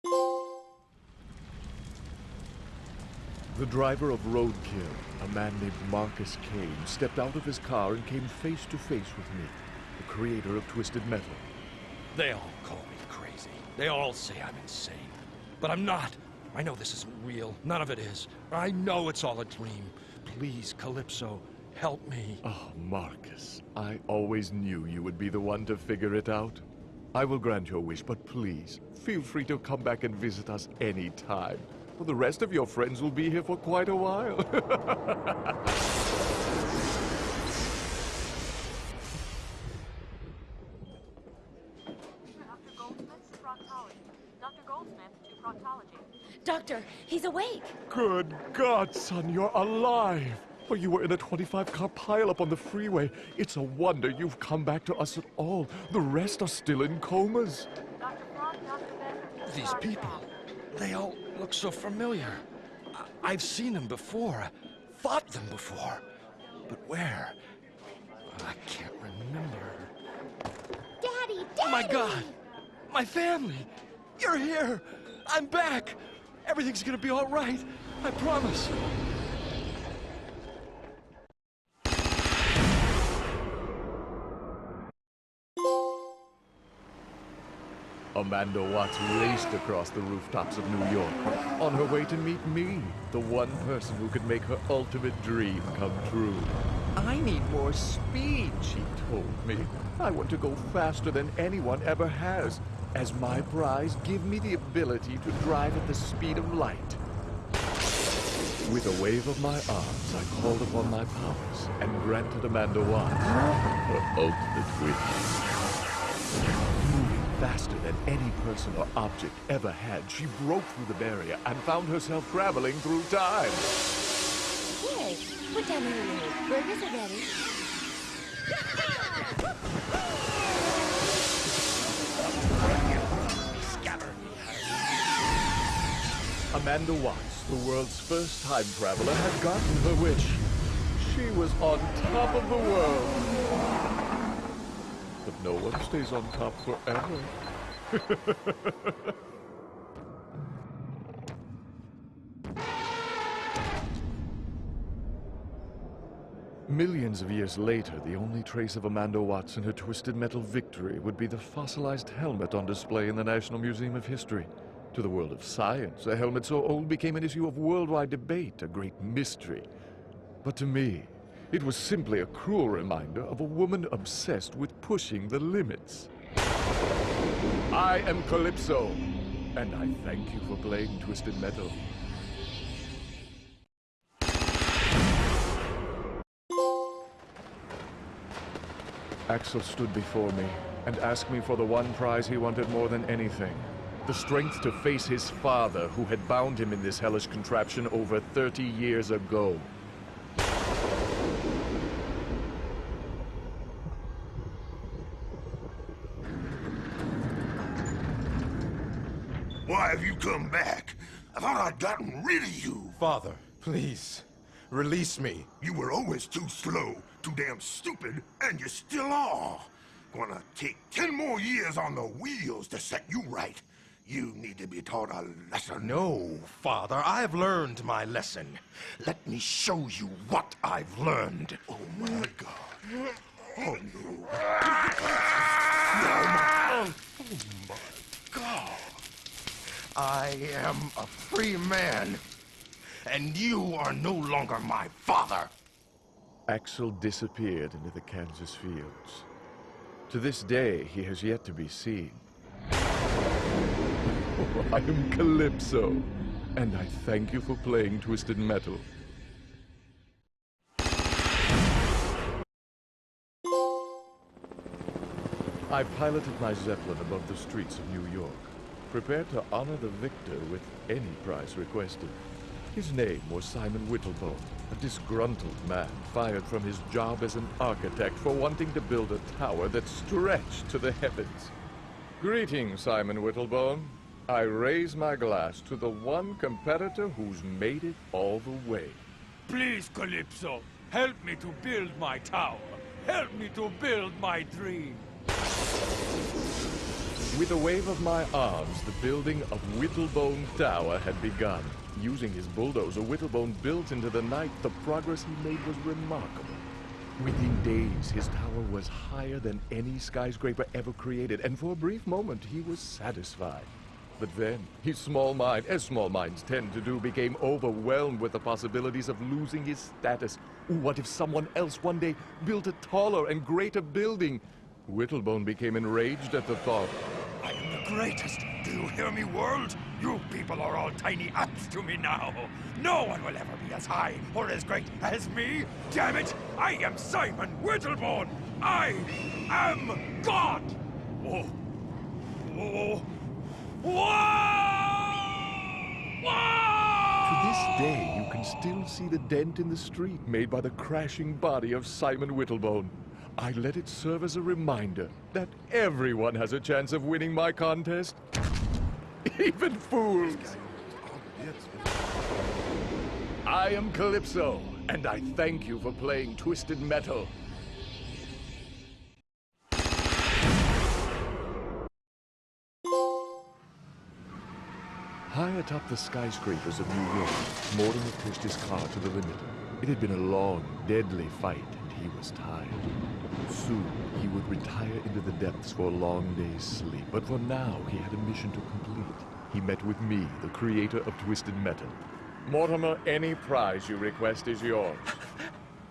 The driver of Roadkill, a man named Marcus Kane, stepped out of his car and came face to face with me, the creator of Twisted Metal. They all call me crazy. They all say I'm insane. But I'm not. I know this isn't real. None of it is. I know it's all a dream. Please, Calypso, help me. Oh, Marcus, I always knew you would be the one to figure it out. I will grant your wish, but please, feel free to come back and visit us any time. Well, the rest of your friends will be here for quite a while. Doctor, he's awake. Good God, son, you're alive. Well, you were in a 25-car pileup on the freeway. It's a wonder you've come back to us at all. The rest are still in comas. These people, they all look so familiar. I've seen them before, fought them before. But where? I can't remember. Daddy! Oh my God! My family! You're here! I'm back! Everything's gonna be all right. I promise. Amanda Watts raced across the rooftops of New York on her way to meet me, the one person who could make her ultimate dream come true. I need more speed, she told me. I want to go faster than anyone ever has. As my prize, give me the ability to drive at the speed of light. With a wave of my arms, I called upon my powers and granted Amanda Watts her ultimate wish. Moving faster than any person or object ever had, she broke through the barrier and found herself traveling through time. Here, put down the remote. Burgers are ready. Amanda Watts, the world's first time traveler, had gotten her wish. She was on top of the world. But no one stays on top forever. Millions of years later, the only trace of Amanda Watts and her Twisted Metal victory would be the fossilized helmet on display in the National Museum of History. To the world of science, a helmet so old became an issue of worldwide debate, a great mystery. But to me, it was simply a cruel reminder of a woman obsessed with pushing the limits. I am Calypso, and I thank you for playing Twisted Metal. Axel stood before me and asked me for the one prize he wanted more than anything. The strength to face his father, who had bound him in this hellish contraption over 30 years ago. Why have you come back? I thought I'd gotten rid of you. Father, please, release me. You were always too slow, too damn stupid, and you still are. Gonna take 10 more years on the wheels to set you right. You need to be taught a lesson. No, Father, I've learned my lesson. Let me show you what I've learned. Oh my God. Oh no. Oh my God. I am a free man, and you are no longer my father. Axel disappeared into the Kansas fields. To this day, he has yet to be seen. I am Calypso, and I thank you for playing Twisted Metal. I piloted my Zeppelin above the streets of New York, prepared to honor the victor with any prize requested. His name was Simon Whittlebone, a disgruntled man fired from his job as an architect for wanting to build a tower that stretched to the heavens. Greetings, Simon Whittlebone. I raise my glass to the one competitor who's made it all the way. Please, Calypso, help me to build my tower. Help me to build my dream. With a wave of my arms, the building of Whittlebone Tower had begun. Using his bulldozer, Whittlebone built into the night. The progress he made was remarkable. Within days, his tower was higher than any skyscraper ever created, and for a brief moment, he was satisfied. But then, his small mind, as small minds tend to do, became overwhelmed with the possibilities of losing his status. What if someone else one day built a taller and greater building? Whittlebone became enraged at the thought. I am the greatest. Do you hear me, world? You people are all tiny ants to me now. No one will ever be as high or as great as me. Damn it! I am Simon Whittlebone. I am God. Whoa. Whoa. Whoa! Whoa! To this day, you can still see the dent in the street made by the crashing body of Simon Whittlebone. I let it serve as a reminder that everyone has a chance of winning my contest. Even fools. I am Calypso, and I thank you for playing Twisted Metal. High atop the skyscrapers of New York, Mortimer pushed his car to the limit. It had been a long, deadly fight, and he was tired. Soon, he would retire into the depths for a long day's sleep, but for now, he had a mission to complete. He met with me, the creator of Twisted Metal. Mortimer, any prize you request is yours.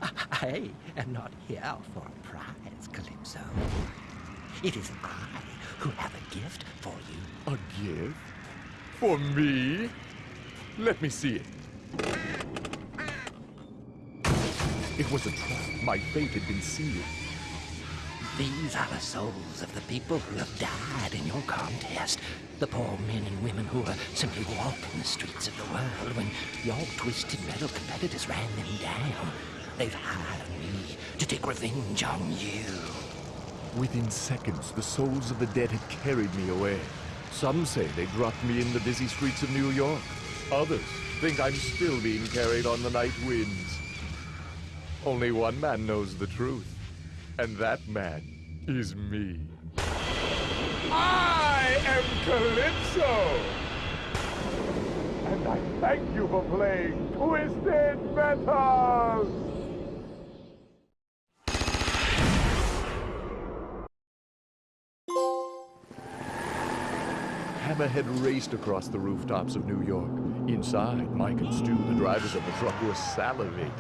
I am not here for a prize, Calypso. It is I who have a gift for you. A gift? For me? Let me see it. It was a trap. My fate had been sealed. These are the souls of the people who have died in your contest. The poor men and women who are simply walking the streets of the world when your Twisted Metal competitors ran them down. They've hired me to take revenge on you. Within seconds, the souls of the dead had carried me away. Some say they dropped me in the busy streets of New York. Others think I'm still being carried on the night winds. Only one man knows the truth, and that man is me. I am Calypso! And I thank you for playing Twisted Metal! Hammerhead raced across the rooftops of New York. Inside, Mike and Stu, the drivers of the truck, were salivating.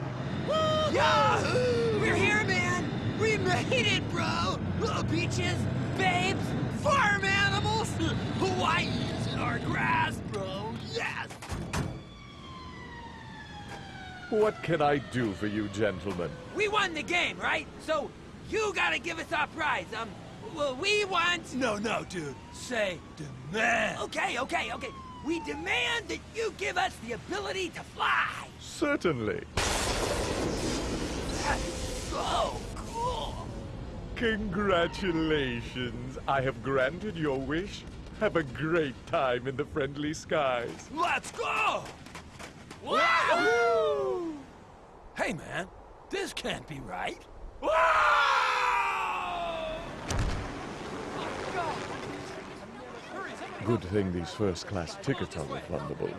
Yahoo! We're here, man! We made it, bro! Little beaches, babes, farm animals, Hawaii's in our grass, bro! Yes! What can I do for you, gentlemen? We won the game, right? So, you gotta give us our prize, well, we want... No, dude. Say, demand. Okay. We demand that you give us the ability to fly. Certainly. That's so cool. Congratulations. I have granted your wish. Have a great time in the friendly skies. Let's go! Wahoo! Hey, man. This can't be right. Good thing these first-class tickets are refundable.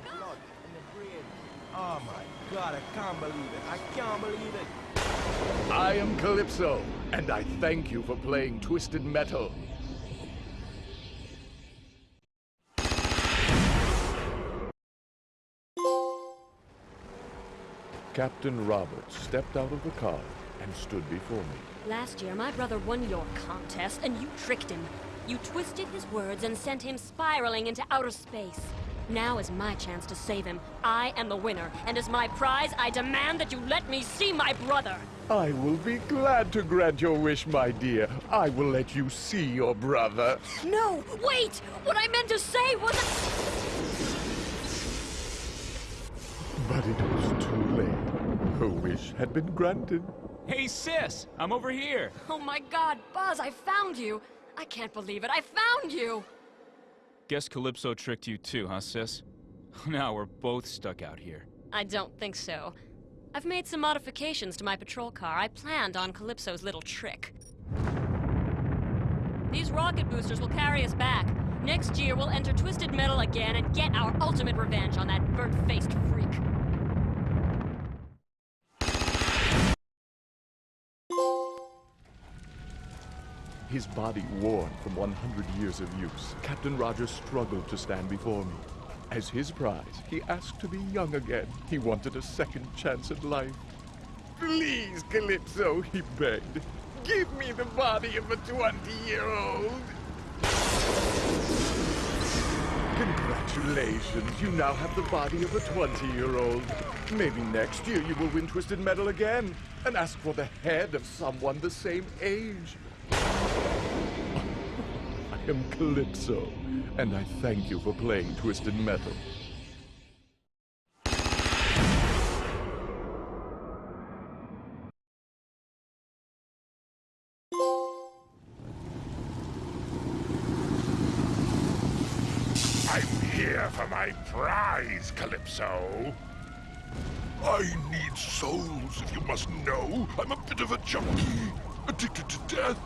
Oh my God, I can't believe it. I can't believe it. I am Calypso, and I thank you for playing Twisted Metal. Captain Roberts stepped out of the car and stood before me. Last year, my brother won your contest, and you tricked him. You twisted his words and sent him spiraling into outer space. Now is my chance to save him. I am the winner, and as my prize, I demand that you let me see my brother. I will be glad to grant your wish, my dear. I will let you see your brother. No, wait! What I meant to say wasn't... But it was too late. Her wish had been granted. Hey, sis! I'm over here! Oh my God, Buzz, I found you! I can't believe it, I found you! Guess Calypso tricked you too, huh, sis? Now we're both stuck out here. I don't think so. I've made some modifications to my patrol car. I planned on Calypso's little trick. These rocket boosters will carry us back. Next year, we'll enter Twisted Metal again and get our ultimate revenge on that burnt-faced freak. His body worn from 100 years of use, Captain Rogers struggled to stand before me. As his prize, he asked to be young again. He wanted a second chance at life. Please, Calypso, he begged. Give me the body of a 20-year-old. Congratulations, you now have the body of a 20-year-old. Maybe next year you will win Twisted Metal again and ask for the head of someone the same age. I am Calypso, and I thank you for playing Twisted Metal. I'm here for my prize, Calypso. I need souls, if you must know. I'm a bit of a junkie, addicted to death.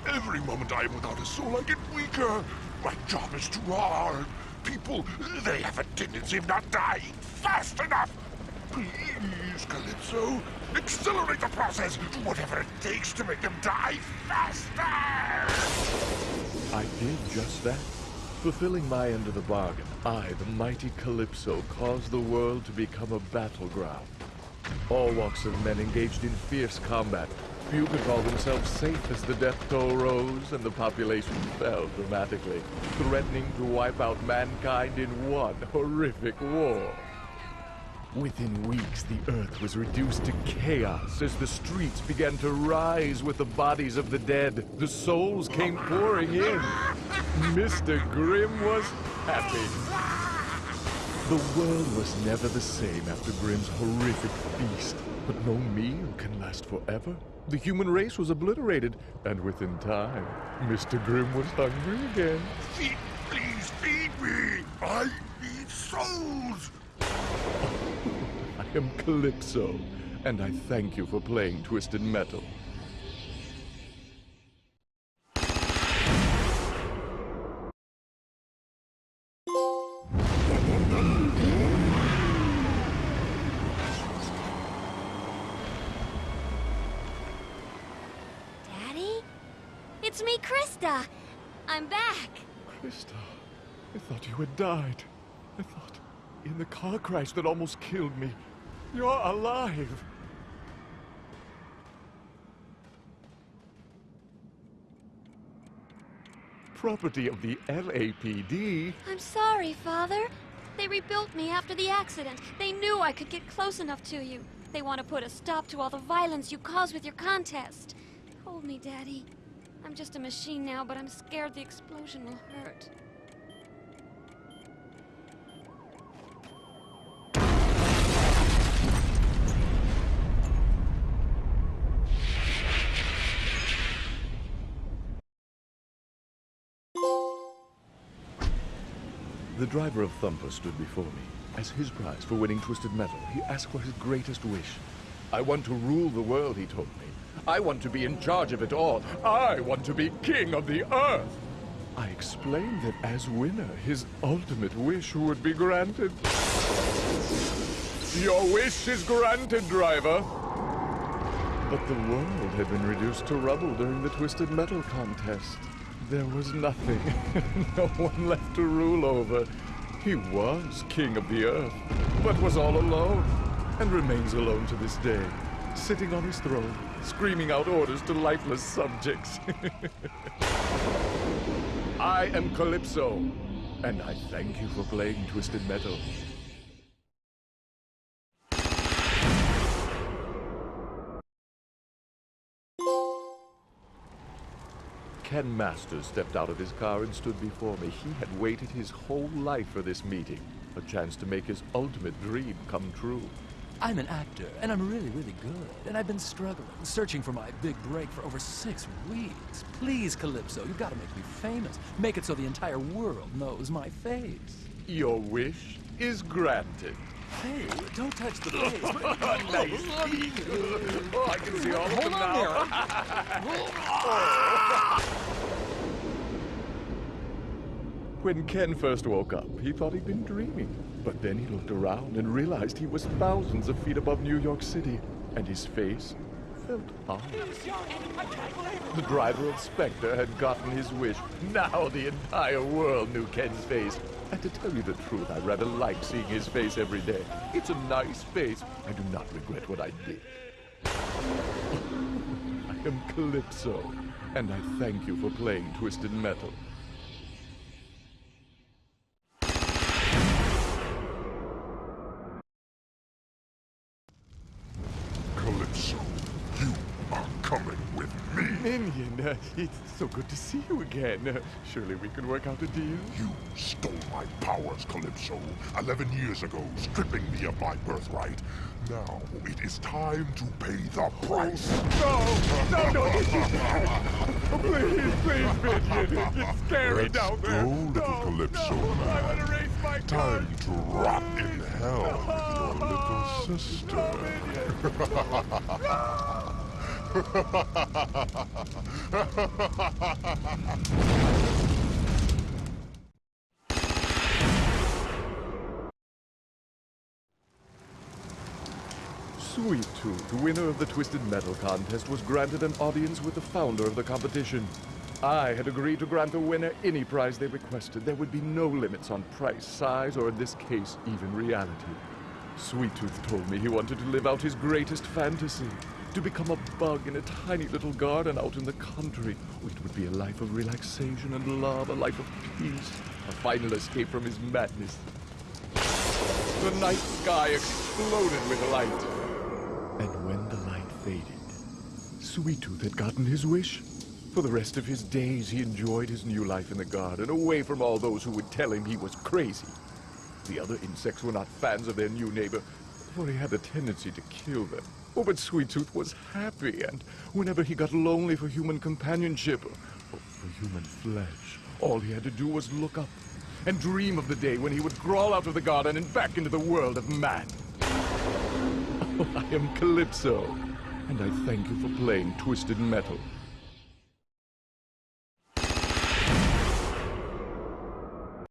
Every moment I am without a soul, I get weaker. My job is too hard. People, they have a tendency of not dying fast enough. Please, Calypso, accelerate the process. Whatever it takes to make them die faster. I did just that. Fulfilling my end of the bargain, I, the mighty Calypso, caused the world to become a battleground. All walks of men engaged in fierce combat. Few could call themselves safe as the death toll rose and the population fell dramatically, threatening to wipe out mankind in one horrific war. Within weeks, the Earth was reduced to chaos as the streets began to rise with the bodies of the dead. The souls came pouring in. Mr. Grimm was happy. The world was never the same after Grimm's horrific feast. But no meal can last forever. The human race was obliterated, and within time, Mr. Grimm was hungry again. Feed, please feed me. I need souls. I am Calypso, and I thank you for playing Twisted Metal. Daddy? It's me, Krista. I'm back. Krista, I thought you had died. I thought, in the car crash that almost killed me, you're alive. Property of the LAPD? I'm sorry, Father. They rebuilt me after the accident. They knew I could get close enough to you. They want to put a stop to all the violence you caused with your contest. Hold me, Daddy. I'm just a machine now, but I'm scared the explosion will hurt. The driver of Thumper stood before me. As his prize for winning Twisted Metal, he asked for his greatest wish. I want to rule the world, he told me. I want to be in charge of it all. I want to be king of the earth. I explained that as winner, his ultimate wish would be granted. Your wish is granted, driver. But the world had been reduced to rubble during the Twisted Metal contest. There was nothing, no one left to rule over. He was king of the earth, but was all alone, and remains alone to this day, sitting on his throne, screaming out orders to lifeless subjects. I am Calypso, and I thank you for playing Twisted Metal. Ken Masters stepped out of his car and stood before me. He had waited his whole life for this meeting, a chance to make his ultimate dream come true. I'm an actor, and I'm really, really good. And I've been struggling, searching for my big break for over 6 weeks. Please, Calypso, you've got to make me famous. Make it so the entire world knows my face. Your wish is granted. Hey, don't touch the face. Nice. Oh, I can see all of them now. Hold on there. When Ken first woke up, he thought he'd been dreaming. But then he looked around and realized he was thousands of feet above New York City, and his face felt odd. The driver of Specter had gotten his wish. Now the entire world knew Ken's face. And to tell you the truth, I rather like seeing his face every day. It's a nice face. I do not regret what I did. I am Calypso, and I thank you for playing Twisted Metal. Calypso, you are coming with me. Minion, it's so good to see you again. Surely we can work out a deal? You stole my powers, Calypso, 11 years ago, stripping me of my birthright. Now it is time to pay the price. No, please, Minion. It's scary down there. Let's go, little Calypso. I want to raise my gun. Time to rot in hell with your little sister. Sweet Tooth, winner of the Twisted Metal contest, was granted an audience with the founder of the competition. I had agreed to grant the winner any prize they requested. There would be no limits on price, size, or in this case, even reality. Sweet Tooth told me he wanted to live out his greatest fantasy, to become a bug in a tiny little garden out in the country. It would be a life of relaxation and love, a life of peace, a final escape from his madness. The night sky exploded with light. And when the light faded, Sweet Tooth had gotten his wish. For the rest of his days, he enjoyed his new life in the garden, away from all those who would tell him he was crazy. The other insects were not fans of their new neighbor, for he had a tendency to kill them. Oh, but Sweet Tooth was happy, and whenever he got lonely for human companionship, or for human flesh, all he had to do was look up and dream of the day when he would crawl out of the garden and back into the world of man. Oh, I am Calypso, and I thank you for playing Twisted Metal.